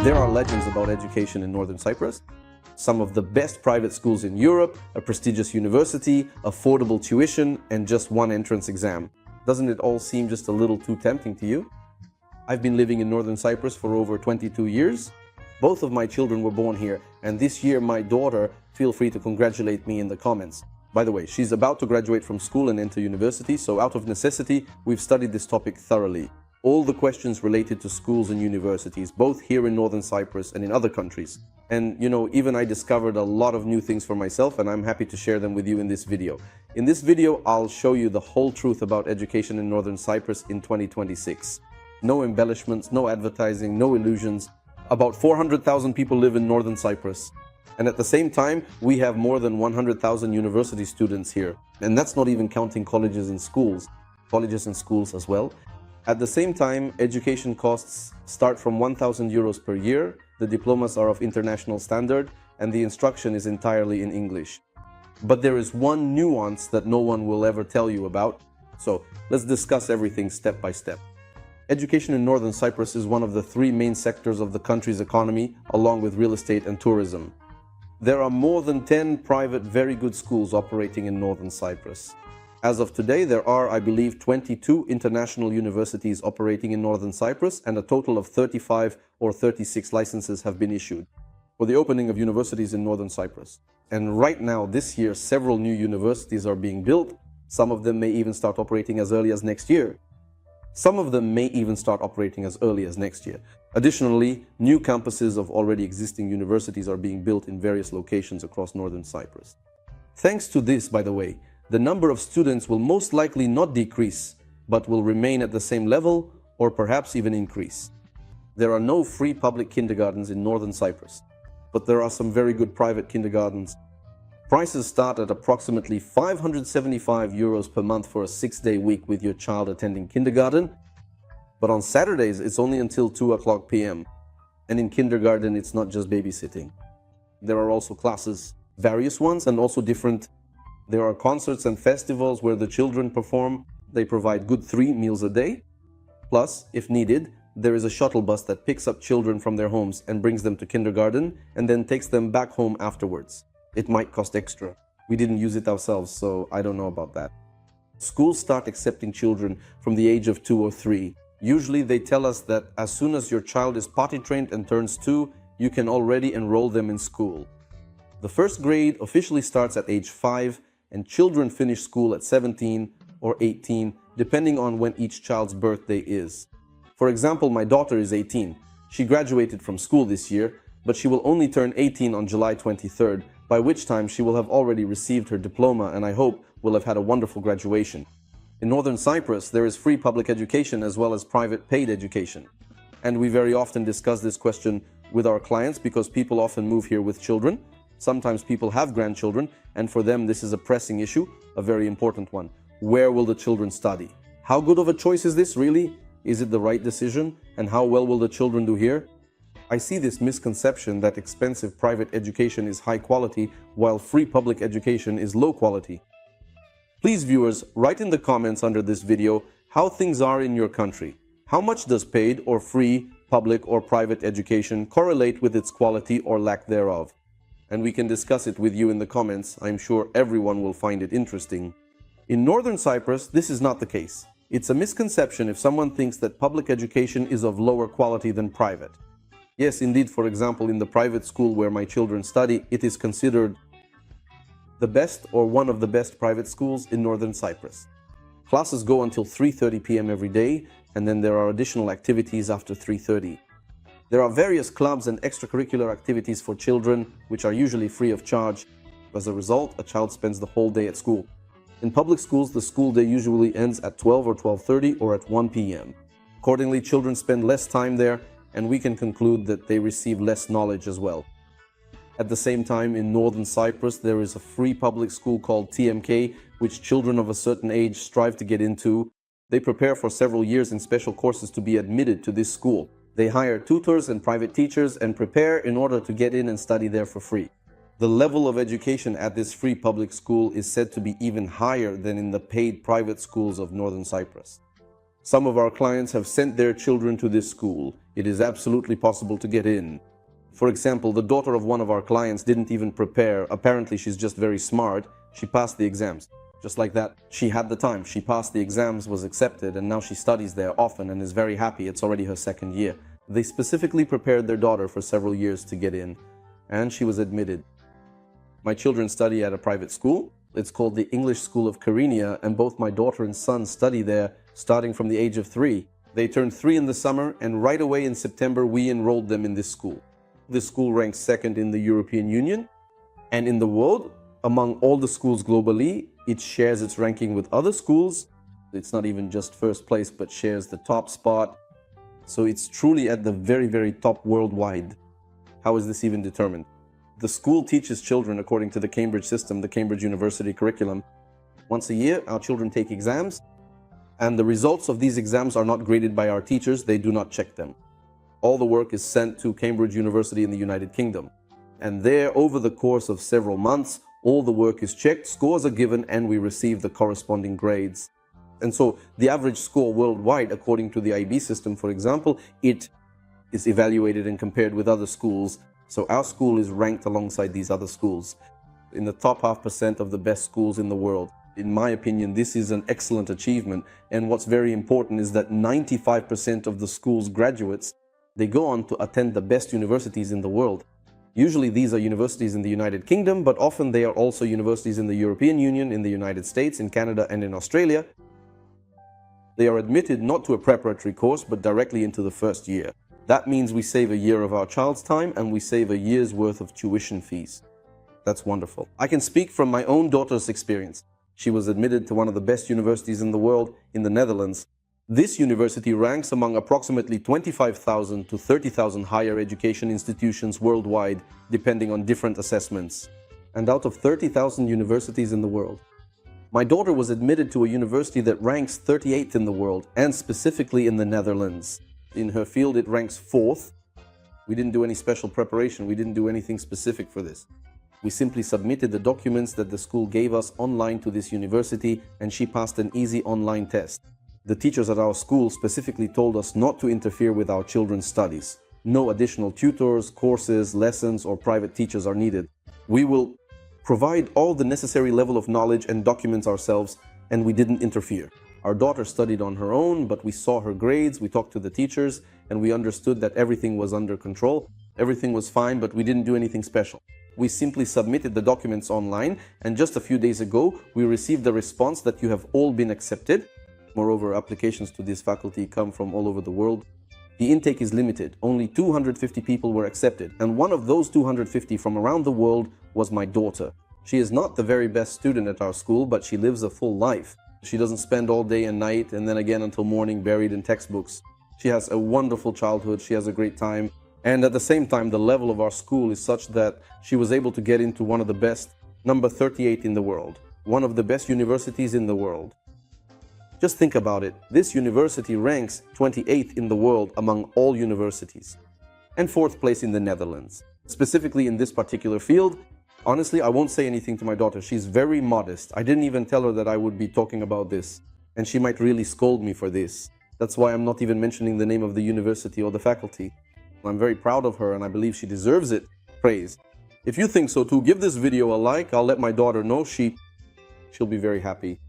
There are legends about education in Northern Cyprus. Some of the best private schools in Europe, a prestigious university, affordable tuition, and just one entrance exam. Doesn't it all seem just a little too tempting to you? I've been living in Northern Cyprus for over 22 years. Both of my children were born here, and this year my daughter, feel free to congratulate me in the comments. By the way, she's about to graduate from school and enter university, so out of necessity, we've studied this topic thoroughly. All the questions related to schools and universities, both here in Northern Cyprus and in other countries. And even I discovered a lot of new things for myself, and I'm happy to share them with you in this video. In this video, I'll show you the whole truth about education in Northern Cyprus in 2026. No embellishments, no advertising, no illusions. About 400,000 people live in Northern Cyprus. And at the same time, we have more than 100,000 university students here. And that's not even counting colleges and schools as well. At the same time, education costs start from 1,000 euros per year, the diplomas are of international standard, and the instruction is entirely in English. But there is one nuance that no one will ever tell you about, so let's discuss everything step by step. Education in Northern Cyprus is one of the three main sectors of the country's economy, along with real estate and tourism. There are more than 10 private very good schools operating in Northern Cyprus. As of today, there are, I believe, 22 international universities operating in Northern Cyprus, and a total of 35 or 36 licenses have been issued for the opening of universities in Northern Cyprus. And right now, this year, several new universities are being built. Some of them may even start operating as early as next year. Additionally, new campuses of already existing universities are being built in various locations across Northern Cyprus. Thanks to this, by the way, the number of students will most likely not decrease, but will remain at the same level or perhaps even increase. There are no free public kindergartens in Northern Cyprus, but there are some very good private kindergartens. Prices start at approximately 575 euros per month for a 6-day week with your child attending kindergarten, but on Saturdays it's only until 2:00 p.m. And in kindergarten it's not just babysitting. There are also classes, various ones, and also different. There are concerts and festivals where the children perform. They provide good 3 meals a day. Plus, if needed, there is a shuttle bus that picks up children from their homes and brings them to kindergarten and then takes them back home afterwards. It might cost extra. We didn't use it ourselves, so I don't know about that. Schools start accepting children from the age of 2 or 3. Usually they tell us that as soon as your child is potty trained and turns 2, you can already enroll them in school. The first grade officially starts at age 5, and children finish school at 17 or 18, depending on when each child's birthday is. For example, my daughter is 18. She graduated from school this year, but she will only turn 18 on July 23rd, by which time she will have already received her diploma and I hope will have had a wonderful graduation. In Northern Cyprus, there is free public education as well as private paid education. And we very often discuss this question with our clients because people often move here with children. Sometimes people have grandchildren, and for them this is a pressing issue, a very important one. Where will the children study? How good of a choice is this, really? Is it the right decision? And how well will the children do here? I see this misconception that expensive private education is high quality, while free public education is low quality. Please, viewers, write in the comments under this video how things are in your country. How much does paid or free, public or private education correlate with its quality or lack thereof? And we can discuss it with you in the comments. I'm sure everyone will find it interesting. In Northern Cyprus, this is not the case. It's a misconception if someone thinks that public education is of lower quality than private. Yes, indeed, for example, in the private school where my children study, it is considered the best or one of the best private schools in Northern Cyprus. Classes go until 3:30 p.m. every day, and then there are additional activities after 3:30. There are various clubs and extracurricular activities for children, which are usually free of charge. As a result, a child spends the whole day at school. In public schools, the school day usually ends at 12 or 12:30 or at 1 p.m. Accordingly, children spend less time there, and we can conclude that they receive less knowledge as well. At the same time, in Northern Cyprus, there is a free public school called TMK, which children of a certain age strive to get into. They prepare for several years in special courses to be admitted to this school. They hire tutors and private teachers and prepare in order to get in and study there for free. The level of education at this free public school is said to be even higher than in the paid private schools of Northern Cyprus. Some of our clients have sent their children to this school. It is absolutely possible to get in. For example, the daughter of one of our clients didn't even prepare. Apparently, she's just very smart. She passed the exams. Just like that, she had the time. She passed the exams, was accepted, and now she studies there often and is very happy. It's already her second year. They specifically prepared their daughter for several years to get in, and she was admitted. My children study at a private school. It's called the English School of Kyrenia, and both my daughter and son study there starting from the age of 3. They turned 3 in the summer, and right away in September, we enrolled them in this school. This school ranks second in the European Union and in the world. Among all the schools globally, it shares its ranking with other schools. It's not even just first place, but shares the top spot. So it's truly at the very, very top worldwide. How is this even determined? The school teaches children according to the Cambridge system, the Cambridge University curriculum. Once a year, our children take exams, and the results of these exams are not graded by our teachers. They do not check them. All the work is sent to Cambridge University in the United Kingdom. And there, over the course of several months, all the work is checked, scores are given, and we receive the corresponding grades. And so the average score worldwide, according to the IB system, for example, it is evaluated and compared with other schools. So our school is ranked alongside these other schools in the top 0.5% of the best schools in the world. In my opinion, this is an excellent achievement. And what's very important is that 95% of the school's graduates, they go on to attend the best universities in the world. Usually these are universities in the United Kingdom, but often they are also universities in the European Union, in the United States, in Canada, and in Australia. They are admitted not to a preparatory course, but directly into the first year. That means we save a year of our child's time and we save a year's worth of tuition fees. That's wonderful. I can speak from my own daughter's experience. She was admitted to one of the best universities in the world, in the Netherlands. This university ranks among approximately 25,000 to 30,000 higher education institutions worldwide, depending on different assessments. And out of 30,000 universities in the world, my daughter was admitted to a university that ranks 38th in the world, and specifically in the Netherlands. In her field, it ranks 4th. We didn't do any special preparation. We didn't do anything specific for this. We simply submitted the documents that the school gave us online to this university, and she passed an easy online test. The teachers at our school specifically told us not to interfere with our children's studies. No additional tutors, courses, lessons, or private teachers are needed. We will provide all the necessary level of knowledge and documents ourselves, and we didn't interfere. Our daughter studied on her own, but we saw her grades, we talked to the teachers, and we understood that everything was under control. Everything was fine, but we didn't do anything special. We simply submitted the documents online, and just a few days ago, we received the response that you have all been accepted. Moreover, applications to this faculty come from all over the world. The intake is limited. Only 250 people were accepted, and one of those 250 from around the world was my daughter. She is not the very best student at our school, but she lives a full life. She doesn't spend all day and night and then again until morning buried in textbooks. She has a wonderful childhood, she has a great time, and at the same time the level of our school is such that she was able to get into one of the best, number 38 in the world, one of the best universities in the world. Just think about it. This university ranks 28th in the world among all universities and 4th place in the Netherlands. Specifically in this particular field, honestly, I won't say anything to my daughter. She's very modest. I didn't even tell her that I would be talking about this, and she might really scold me for this. That's why I'm not even mentioning the name of the university or the faculty. I'm very proud of her and I believe she deserves it. Praise. If you think so too, give this video a like. I'll let my daughter know. She'll be very happy.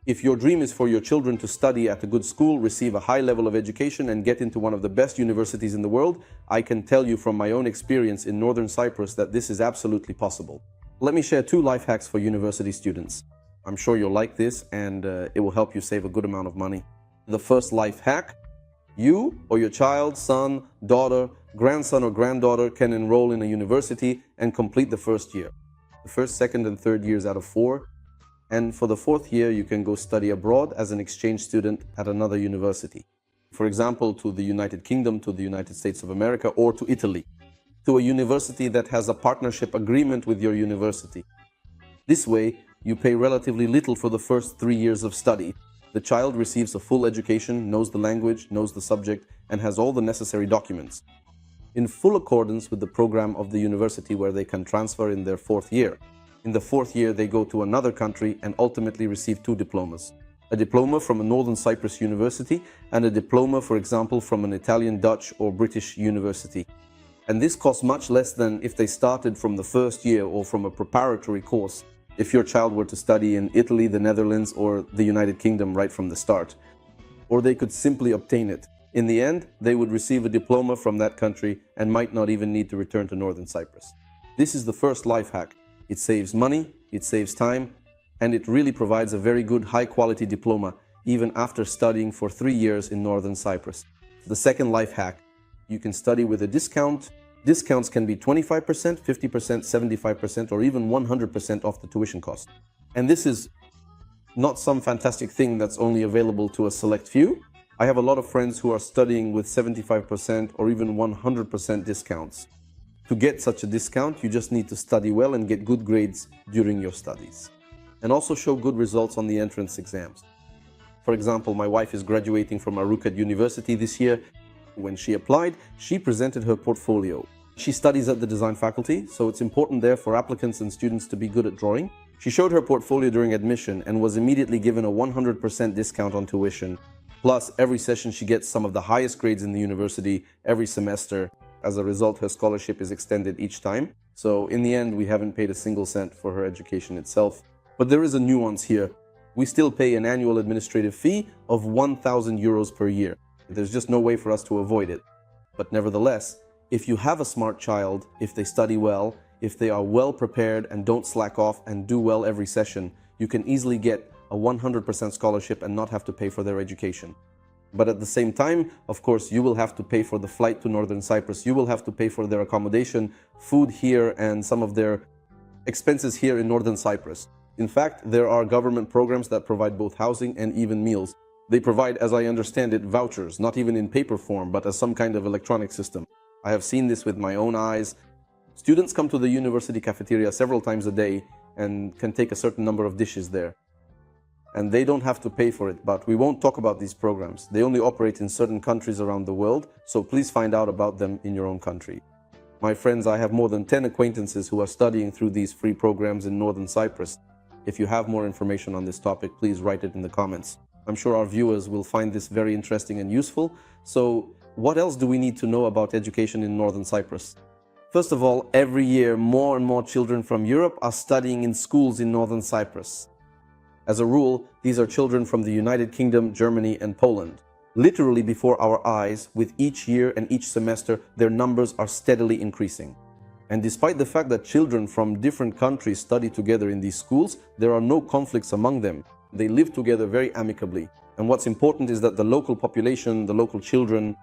If your dream is for your children to study at a good school, receive a high level of education, and get into one of the best universities in the world, I can tell you from my own experience in Northern Cyprus that this is absolutely possible. Let me share 2 life hacks for university students. I'm sure you'll like this, and it will help you save a good amount of money. The first life hack: you or your child, son, daughter, grandson or granddaughter can enroll in a university and complete the first year. The first, second, and third years out of 4. And for the 4th year, you can go study abroad as an exchange student at another university. For example, to the United Kingdom, to the United States of America, or to Italy, to a university that has a partnership agreement with your university. This way, you pay relatively little for the first 3 years of study. The child receives a full education, knows the language, knows the subject, and has all the necessary documents, in full accordance with the program of the university where they can transfer in their 4th year. In the 4th year, they go to another country and ultimately receive 2 diplomas. a diploma from a Northern Cyprus university, and a diploma, for example, from an Italian, Dutch, or British university. And this costs much less than if they started from the first year or from a preparatory course, if your child were to study in Italy, the Netherlands, or the United Kingdom right from the start. Or they could simply obtain it. In the end, they would receive a diploma from that country and might not even need to return to Northern Cyprus. This is the first life hack. It saves money, it saves time, and it really provides a very good high-quality diploma, even after studying for 3 years in Northern Cyprus. The second life hack, you can study with a discount. Discounts can be 25%, 50%, 75%, or even 100% off the tuition cost. And this is not some fantastic thing that's only available to a select few. I have a lot of friends who are studying with 75% or even 100% discounts. To get such a discount, you just need to study well and get good grades during your studies. And also show good results on the entrance exams. For example, my wife is graduating from Arukat University this year. When she applied, she presented her portfolio. She studies at the design faculty, so it's important there for applicants and students to be good at drawing. She showed her portfolio during admission and was immediately given a 100% discount on tuition. Plus, every session she gets some of the highest grades in the university every semester. As a result, her scholarship is extended each time. So in the end, we haven't paid a single cent for her education itself. But there is a nuance here. We still pay an annual administrative fee of 1,000 euros per year. There's just no way for us to avoid it. But nevertheless, if you have a smart child, if they study well, if they are well prepared and don't slack off and do well every session, you can easily get a 100% scholarship and not have to pay for their education. But at the same time, of course, you will have to pay for the flight to Northern Cyprus. You will have to pay for their accommodation, food here, and some of their expenses here in Northern Cyprus. In fact, there are government programs that provide both housing and even meals. They provide, as I understand it, vouchers, not even in paper form, but as some kind of electronic system. I have seen this with my own eyes. Students come to the university cafeteria several times a day and can take a certain number of dishes there. And they don't have to pay for it, but we won't talk about these programs. They only operate in certain countries around the world, so please find out about them in your own country. My friends, I have more than 10 acquaintances who are studying through these free programs in Northern Cyprus. If you have more information on this topic, please write it in the comments. I'm sure our viewers will find this very interesting and useful. So, what else do we need to know about education in Northern Cyprus? First of all, every year more and more children from Europe are studying in schools in Northern Cyprus. As a rule, these are children from the United Kingdom, Germany, and Poland. Literally before our eyes, with each year and each semester, their numbers are steadily increasing. And despite the fact that children from different countries study together in these schools, there are no conflicts among them. They live together very amicably. And what's important is that the local population, the local children,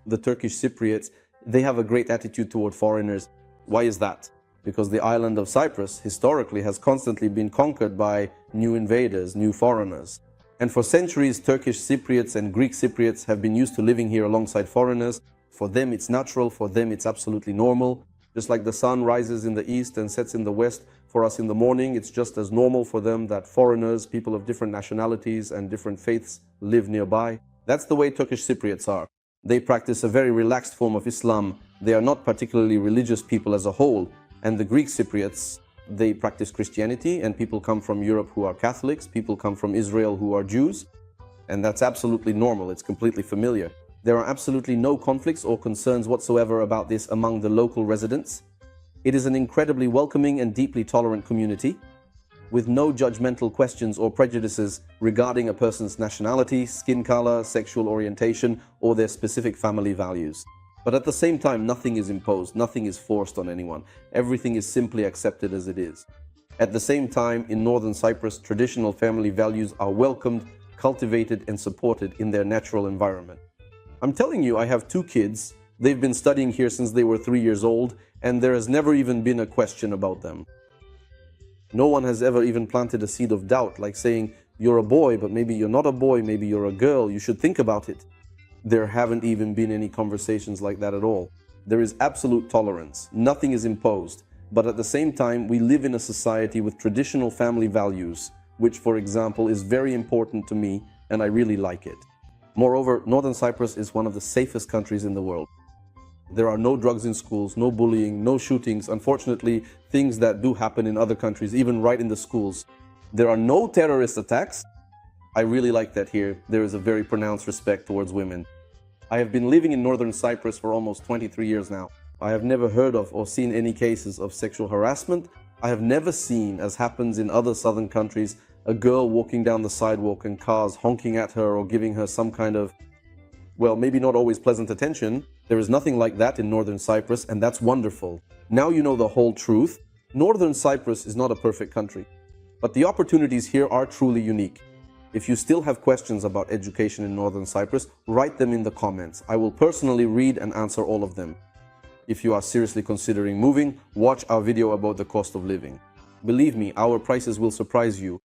the Turkish Cypriots, they have a great attitude toward foreigners. Why is that? Because the island of Cyprus historically has constantly been conquered by new invaders, new foreigners. And for centuries, Turkish Cypriots and Greek Cypriots have been used to living here alongside foreigners. For them, it's natural. For them, it's absolutely normal. Just like the sun rises in the east and sets in the west, for us in the morning, it's just as normal for them that foreigners, people of different nationalities and different faiths live nearby. That's the way Turkish Cypriots are. They practice a very relaxed form of Islam. They are not particularly religious people as a whole. And the Greek Cypriots, they practice Christianity, and people come from Europe who are Catholics, people come from Israel who are Jews, and that's absolutely normal, it's completely familiar. There are absolutely no conflicts or concerns whatsoever about this among the local residents. It is an incredibly welcoming and deeply tolerant community, with no judgmental questions or prejudices regarding a person's nationality, skin color, sexual orientation, or their specific family values. But at the same time, nothing is imposed, nothing is forced on anyone. Everything is simply accepted as it is. At the same time, in Northern Cyprus, traditional family values are welcomed, cultivated, and supported in their natural environment. I'm telling you, I have 2 kids. They've been studying here since they were 3 years old, and there has never even been a question about them. No one has ever even planted a seed of doubt, like saying, you're a boy, but maybe you're not a boy, maybe you're a girl, you should think about it. There haven't even been any conversations like that at all. There is absolute tolerance. Nothing is imposed. But at the same time, we live in a society with traditional family values, which, for example, is very important to me, and I really like it. Moreover, Northern Cyprus is one of the safest countries in the world. There are no drugs in schools, no bullying, no shootings. Unfortunately, things that do happen in other countries, even right in the schools. There are no terrorist attacks. I really like that here. There is a very pronounced respect towards women. I have been living in Northern Cyprus for almost 23 years now. I have never heard of or seen any cases of sexual harassment. I have never seen, as happens in other southern countries, a girl walking down the sidewalk and cars honking at her or giving her some kind of, well, maybe not always pleasant attention. There is nothing like that in Northern Cyprus, and that's wonderful. Now you know the whole truth. Northern Cyprus is not a perfect country, but the opportunities here are truly unique. If you still have questions about education in Northern Cyprus, write them in the comments. I will personally read and answer all of them. If you are seriously considering moving, watch our video about the cost of living. Believe me, our prices will surprise you.